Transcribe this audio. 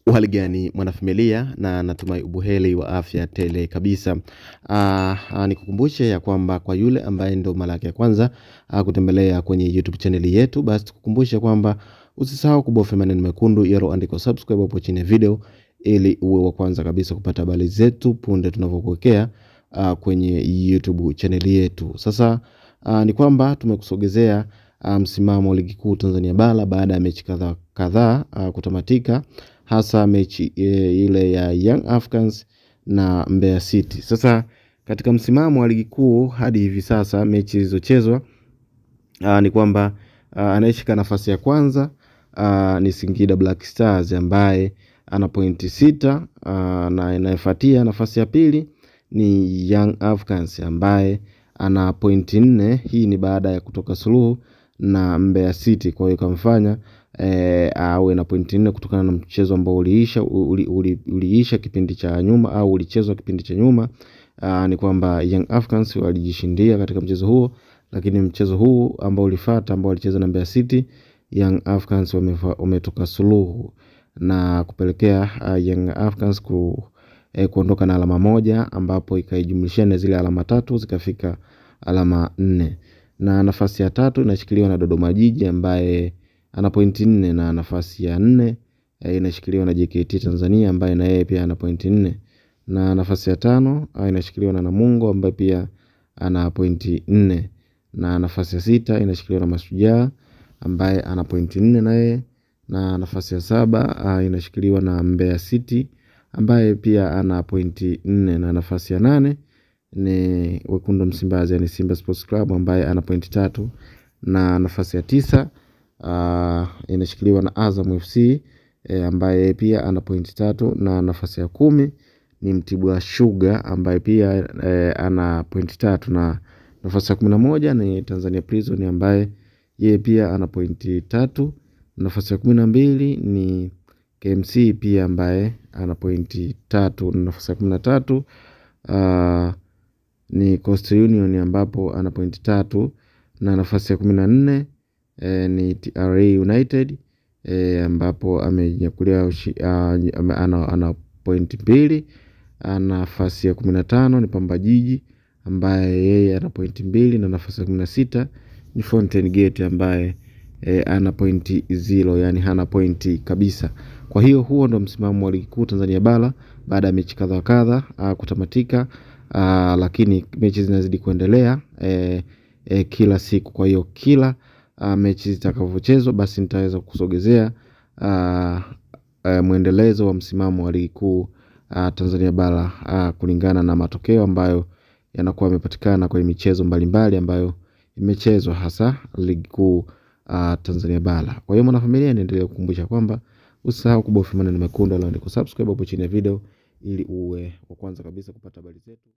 Uhali gani mwanafamilia, na natumai ubuheri wa afya tele kabisa. Nikukumbushe ya kwamba kwa yule ambaye ndo mara yake ya kwanza kutembelea kwenye YouTube channel yetu, basi tukukumbushe kwamba usisahau kubofya maneno mekundu yaliyoandikwa subscribe hapo chini ya video, ili uwe wa kwanza kabisa kupata habari zetu punde tunavyokuwekea kwenye YouTube channel yetu. Sasa ni kwamba tumekusogezea msimamo wa ligi kuu Tanzania Bara baada ya mechi kadhaa kutamatika, hasa mechi ile ya Young Africans na Mbeya City. Sasa katika msimamo wa ligi kuu hadi hivi sasa mechi zilizochezwa ni kwamba anayeshika nafasi ya kwanza ni Singida Black Stars ambaye ana pointi 6, na inayofuatia nafasi ya pili ni Young Africans ambaye ana pointi 4. Hii ni baada ya kutoka suluhu na Mbeya City, kwa hiyo kamfanya awe na pointi 4 kutokana na mchezo ambao uliisha kipindi cha nyuma au ulichezwa kipindi cha nyuma. Ni kwamba Young Africans walijishindia katika mchezo huo, lakini mchezo huu ambao ulifuata ambao walicheza na Mbeya City, Young Africans wametoka suluhu na kupelekea Young Africans kuondoka na alama moja, ambapo ikaijumlishia na zile alama 3 zikafika alama 4. Na nafasi ya 3 inashikiliwa na Dodoma Jiji ambaye ana pointi 4, na nafasi ya 4 inashikiliwa na JKT Tanzania ambaye na yeye pia ana pointi 4, na nafasi ya 5 inashikiliwa na Namungo ambaye pia ana pointi 4, na nafasi ya 6 inashikiliwa na Mashujaa ambaye ana pointi 4 na yeye, na nafasi ya 7 inashikiliwa na Mbeya City ambaye pia ana pointi 4, na nafasi ya 8 ni Wekundu Msimbazi yani Simba Sports Club ambaye ana pointi 3, na nafasi ya 9 inashikiliwa na Azam FC ambaye pia ana pointi 3, na nafasi ya 10 ni Mtibwa Sugar ambaye pia ana pointi 3, na nafasi ya 11 ni Tanzania Prison ambaye yeye pia ana pointi 3, nafasi ya 12 ni KMC pia ambaye ana pointi 3, na nafasi ya 13 ni Coastal Union ambapo ana pointi 3, na nafasi ya 14 ni TRA United ambapo amenyakulia ana pointi 2. Nafasi ya 15 ni Pamba Jiji ambaye yeye ana pointi 2, na nafasi ya 16 ni Fountain Gate ambaye ana pointi 0, yani hana pointi kabisa. Kwa hiyo huo ndo msimamo wa ligi kuu Tanzania Bara baada ya mechi kadha kutamatika, lakini mechi zinazidi kuendelea kila siku. Kwa hiyo kila mechi zitakavyochezwa basi nitaweza kusogezea muendelezo wa msimamo wa ligi kuu Tanzania Bara kulingana na matokeo ambayo yanakuwa yamepatikana kwenye michezo mbalimbali ambayo imechezwa hasa ligi kuu Tanzania Bara. Kwa hiyo mwanafamilia, niendelee kukumbusha kwamba usisahau kubofya maneno mekundu yaliyoandikwa subscribe hapo chini ya video, ili uwe wa kwanza kabisa kupata habari zetu.